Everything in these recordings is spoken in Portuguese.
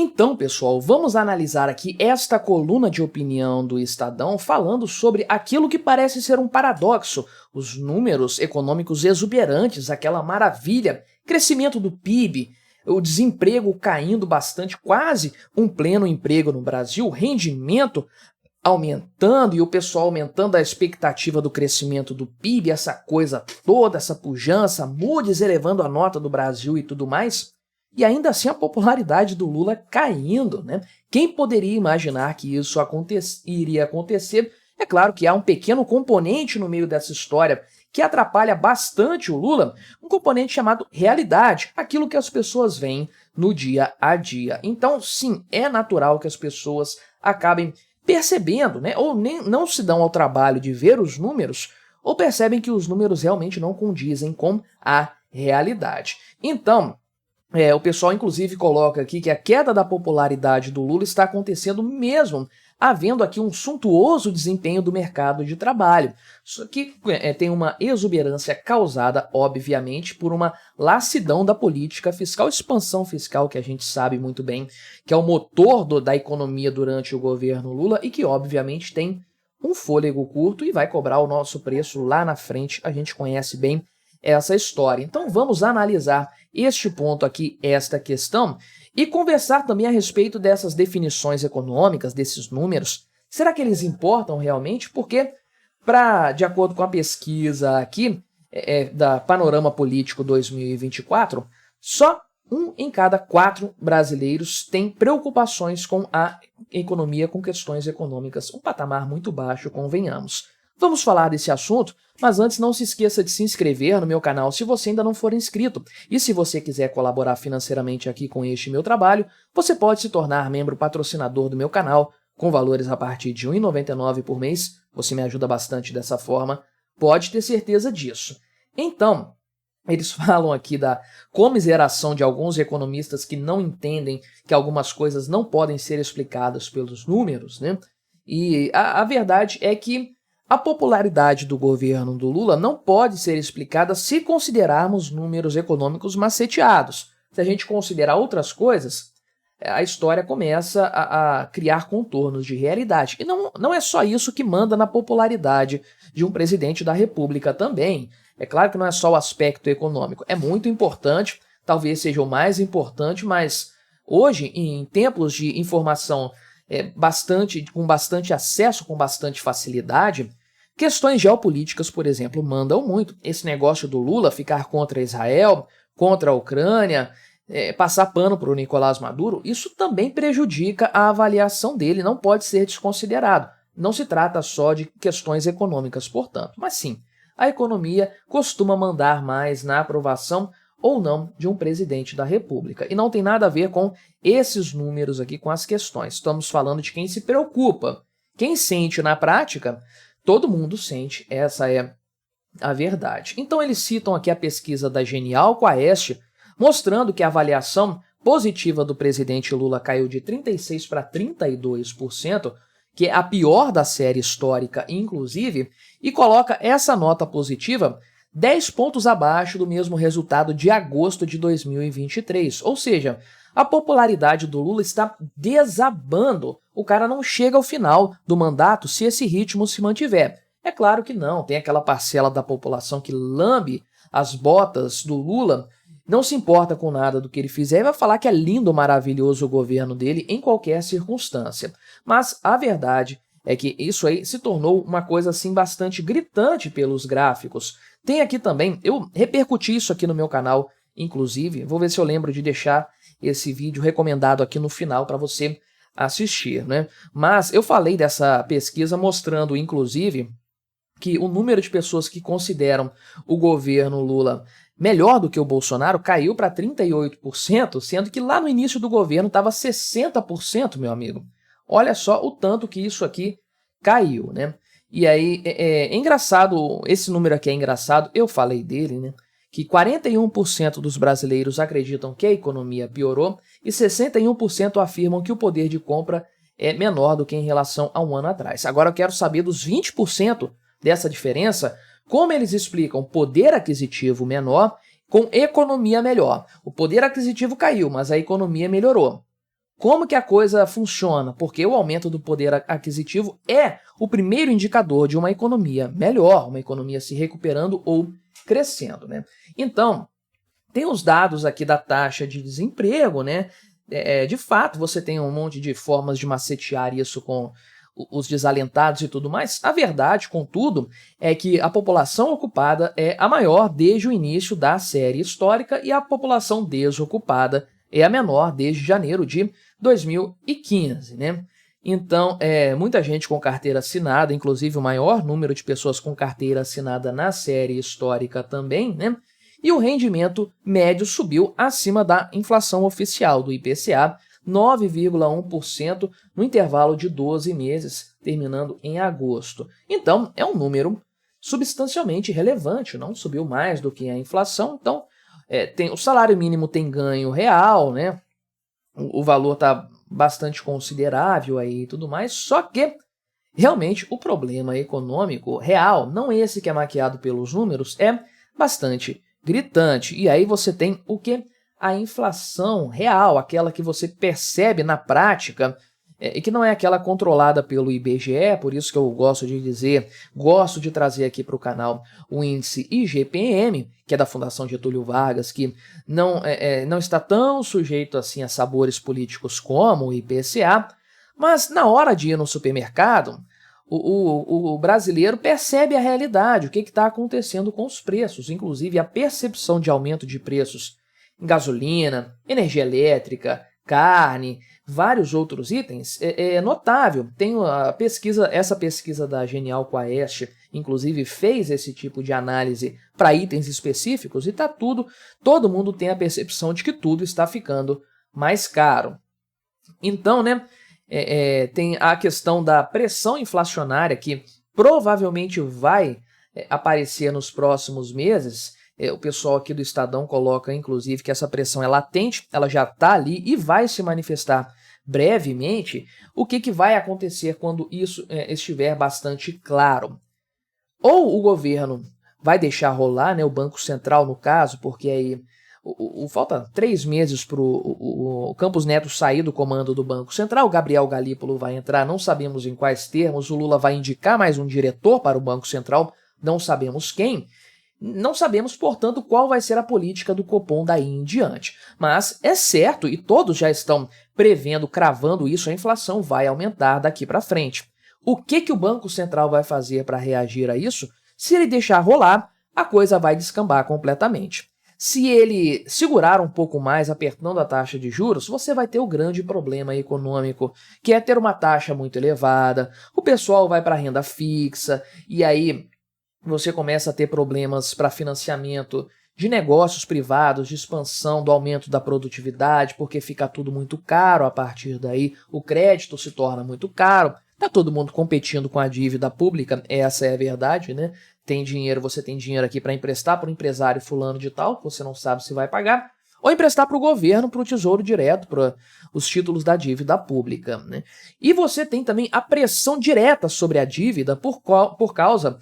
Então, pessoal, vamos analisar aqui esta coluna de opinião do Estadão falando sobre aquilo que parece ser um paradoxo, os números econômicos exuberantes, aquela maravilha, crescimento do PIB, o desemprego caindo bastante, quase um pleno emprego no Brasil, rendimento aumentando e o pessoal aumentando a expectativa do crescimento do PIB, essa coisa toda, essa pujança, Moody's elevando a nota do Brasil e tudo mais. E ainda assim a popularidade do Lula caindo, né? Quem poderia imaginar que isso iria acontecer? É claro que há um pequeno componente no meio dessa história que atrapalha bastante o Lula, um componente chamado realidade, aquilo que as pessoas veem no dia a dia. Então, sim, é natural que as pessoas acabem percebendo, né? Ou nem não se dão ao trabalho de ver os números, ou percebem que os números realmente não condizem com a realidade. Então, o pessoal inclusive coloca aqui que a queda da popularidade do Lula está acontecendo mesmo havendo aqui um suntuoso desempenho do mercado de trabalho. Isso aqui tem uma exuberância causada, obviamente, por uma lassidão da política fiscal, expansão fiscal que a gente sabe muito bem, que é o motor da economia durante o governo Lula e que, obviamente, tem um fôlego curto e vai cobrar o nosso preço lá na frente, a gente conhece bem essa história. Então vamos analisar este ponto aqui, esta questão, e conversar também a respeito dessas definições econômicas, desses números. Será que eles importam realmente? Porque, de acordo com a pesquisa aqui, da Panorama Político 2024, só 1 em cada 4 brasileiros tem preocupações com a economia, com questões econômicas. Um patamar muito baixo, convenhamos. Vamos falar desse assunto, mas antes não se esqueça de se inscrever no meu canal se você ainda não for inscrito. E se você quiser colaborar financeiramente aqui com este meu trabalho, você pode se tornar membro patrocinador do meu canal, com valores a partir de R$ 1,99 por mês. Você me ajuda bastante dessa forma, pode ter certeza disso. Então, eles falam aqui da comiseração de alguns economistas que não entendem que algumas coisas não podem ser explicadas pelos números, né? E a verdade é que a popularidade do governo do Lula não pode ser explicada se considerarmos números econômicos maceteados. Se a gente considerar outras coisas, a história começa a criar contornos de realidade. E não é só isso que manda na popularidade de um presidente da República também. É claro que não é só o aspecto econômico. É muito importante, talvez seja o mais importante, mas hoje, em tempos de informação com bastante acesso, com bastante facilidade, questões geopolíticas, por exemplo, mandam muito. Esse negócio do Lula ficar contra Israel, contra a Ucrânia, passar pano para o Nicolás Maduro, isso também prejudica a avaliação dele, não pode ser desconsiderado. Não se trata só de questões econômicas, portanto, mas sim, a economia costuma mandar mais na aprovação ou não de um presidente da República. E não tem nada a ver com esses números aqui, com as questões. Estamos falando de quem se preocupa. Quem sente na prática, todo mundo sente, essa é a verdade. Então eles citam aqui a pesquisa da Genial Quaest, mostrando que a avaliação positiva do presidente Lula caiu de 36% para 32%, que é a pior da série histórica, inclusive, e coloca essa nota positiva 10 pontos abaixo do mesmo resultado de agosto de 2023. Ou seja, a popularidade do Lula está desabando. O cara não chega ao final do mandato se esse ritmo se mantiver. É claro que não, tem aquela parcela da população que lambe as botas do Lula, não se importa com nada do que ele fizer e vai falar que é lindo, maravilhoso o governo dele em qualquer circunstância. Mas a verdade é que isso aí se tornou uma coisa assim bastante gritante pelos gráficos. Tem aqui também, eu repercuti isso aqui no meu canal, inclusive, vou ver se eu lembro de deixar esse vídeo recomendado aqui no final para você assistir, né? Mas eu falei dessa pesquisa mostrando, inclusive, que o número de pessoas que consideram o governo Lula melhor do que o Bolsonaro caiu para 38%, sendo que lá no início do governo estava 60%, meu amigo. Olha só o tanto que isso aqui caiu, né? E aí, é engraçado, esse número aqui é engraçado, eu falei dele, né? Que 41% dos brasileiros acreditam que a economia piorou e 61% afirmam que o poder de compra é menor do que em relação a um ano atrás. Agora eu quero saber dos 20% dessa diferença, como eles explicam poder aquisitivo menor com economia melhor. O poder aquisitivo caiu, mas a economia melhorou. Como que a coisa funciona? Porque o aumento do poder aquisitivo é o primeiro indicador de uma economia melhor, uma economia se recuperando ou crescendo, né? Então, tem os dados aqui da taxa de desemprego, né? De fato, você tem um monte de formas de macetear isso com os desalentados e tudo mais. A verdade, contudo, é que a população ocupada é a maior desde o início da série histórica e a população desocupada é a menor desde janeiro de 2015, né? Então, muita gente com carteira assinada, inclusive o maior número de pessoas com carteira assinada na série histórica também, né? E o rendimento médio subiu acima da inflação oficial do IPCA, 9,1% no intervalo de 12 meses, terminando em agosto. Então, é um número substancialmente relevante, não subiu mais do que a inflação. Então, o salário mínimo tem ganho real, né? O valor está bastante considerável aí e tudo mais, só que realmente o problema econômico real, não esse que é maquiado pelos números, é bastante gritante. E aí você tem o que? A inflação real, aquela que você percebe na prática, e que não é aquela controlada pelo IBGE, por isso que eu gosto de trazer aqui para o canal o índice IGPM, que é da Fundação Getúlio Vargas, que não está tão sujeito assim a sabores políticos como o IPCA, mas na hora de ir no supermercado, o brasileiro percebe a realidade, o que está acontecendo com os preços, inclusive a percepção de aumento de preços em gasolina, energia elétrica, carne, vários outros itens, é notável. Tem essa pesquisa da Genial Quaest, inclusive fez esse tipo de análise para itens específicos e todo mundo tem a percepção de que tudo está ficando mais caro. Então, né, tem a questão da pressão inflacionária que provavelmente vai aparecer nos próximos meses. O pessoal aqui do Estadão coloca, inclusive, que essa pressão é latente, ela já está ali e vai se manifestar brevemente. O que vai acontecer quando isso estiver bastante claro? Ou o governo vai deixar rolar, né, o Banco Central no caso, porque aí falta 3 meses para o Campos Neto sair do comando do Banco Central, o Gabriel Galípolo vai entrar, não sabemos em quais termos, o Lula vai indicar mais um diretor para o Banco Central, não sabemos quem. Não sabemos, portanto, qual vai ser a política do Copom daí em diante. Mas é certo, e todos já estão prevendo, cravando isso, a inflação vai aumentar daqui para frente. O que o Banco Central vai fazer para reagir a isso? Se ele deixar rolar, a coisa vai descambar completamente. Se ele segurar um pouco mais, apertando a taxa de juros, você vai ter o grande problema econômico, que é ter uma taxa muito elevada, o pessoal vai para a renda fixa, e aí você começa a ter problemas para financiamento de negócios privados, de expansão do aumento da produtividade, porque fica tudo muito caro a partir daí, o crédito se torna muito caro, tá todo mundo competindo com a dívida pública, essa é a verdade, né? Você tem dinheiro aqui para emprestar para o empresário fulano de tal, que você não sabe se vai pagar, ou emprestar para o governo, para o Tesouro Direto, para os títulos da dívida pública, né? E você tem também a pressão direta sobre a dívida por causa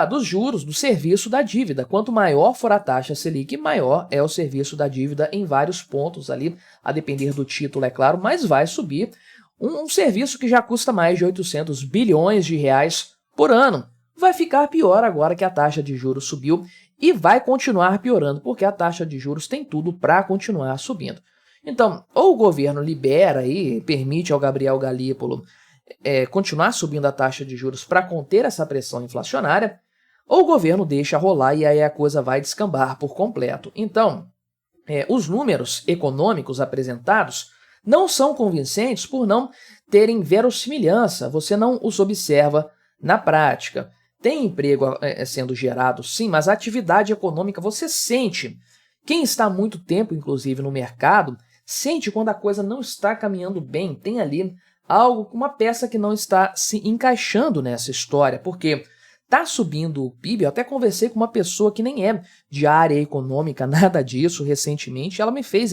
dos juros, do serviço da dívida. Quanto maior for a taxa Selic, maior é o serviço da dívida em vários pontos ali, a depender do título, é claro, mas vai subir um serviço que já custa mais de 800 bilhões de reais por ano. Vai ficar pior agora que a taxa de juros subiu e vai continuar piorando, porque a taxa de juros tem tudo para continuar subindo. Então, ou o governo libera e permite ao Gabriel Galípolo continuar subindo a taxa de juros para conter essa pressão inflacionária, ou o governo deixa rolar e aí a coisa vai descambar por completo. Então, os números econômicos apresentados não são convincentes por não terem verossimilhança, você não os observa na prática. Tem emprego sendo gerado, sim, mas a atividade econômica você sente. Quem está há muito tempo, inclusive, no mercado, sente quando a coisa não está caminhando bem, tem ali algo, uma peça que não está se encaixando nessa história, porque está subindo o PIB. Eu até conversei com uma pessoa que nem é de área econômica, nada disso, recentemente, ela me fez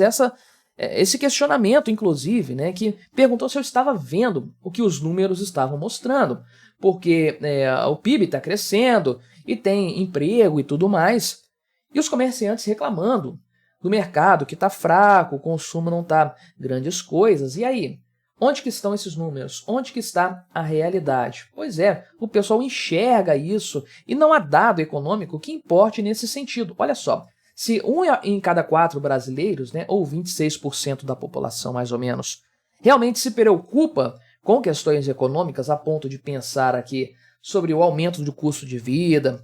esse questionamento, inclusive, né, que perguntou se eu estava vendo o que os números estavam mostrando, porque o PIB está crescendo e tem emprego e tudo mais, e os comerciantes reclamando do mercado que está fraco, o consumo não está grandes coisas. E aí? Onde que estão esses números? Onde que está a realidade? Pois é, o pessoal enxerga isso e não há dado econômico que importe nesse sentido. Olha só, se 1 em cada 4 brasileiros, né, ou 26% da população mais ou menos, realmente se preocupa com questões econômicas a ponto de pensar aqui sobre o aumento do custo de vida,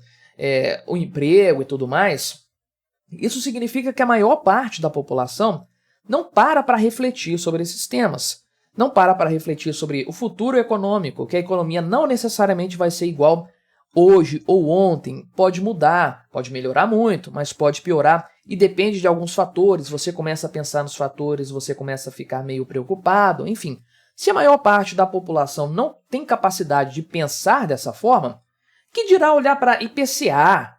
o emprego e tudo mais, isso significa que a maior parte da população não para refletir sobre esses temas. Não para refletir sobre o futuro econômico, que a economia não necessariamente vai ser igual hoje ou ontem. Pode mudar, pode melhorar muito, mas pode piorar e depende de alguns fatores. Você começa a pensar nos fatores, você começa a ficar meio preocupado, enfim. Se a maior parte da população não tem capacidade de pensar dessa forma, que dirá olhar para IPCA,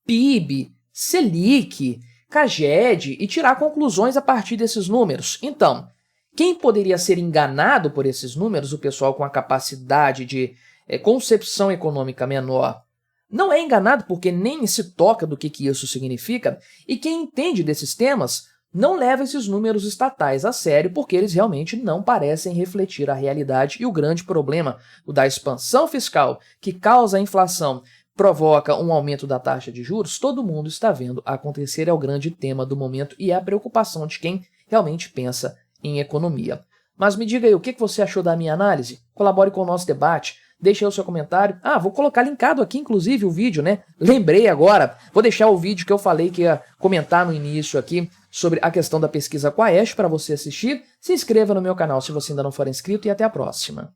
PIB, Selic, CAGED e tirar conclusões a partir desses números? Então, quem poderia ser enganado por esses números, o pessoal com a capacidade de concepção econômica menor, não é enganado porque nem se toca do que isso significa, e quem entende desses temas não leva esses números estatais a sério porque eles realmente não parecem refletir a realidade e o grande problema, o da expansão fiscal, que causa a inflação, provoca um aumento da taxa de juros, todo mundo está vendo acontecer, é o grande tema do momento e é a preocupação de quem realmente pensa em economia. Mas me diga aí, o que você achou da minha análise? Colabore com o nosso debate, deixe aí o seu comentário. Vou colocar linkado aqui, inclusive, o vídeo, né? Lembrei agora, vou deixar o vídeo que eu falei que ia comentar no início aqui sobre a questão da pesquisa Quaest para você assistir. Se inscreva no meu canal se você ainda não for inscrito e até a próxima.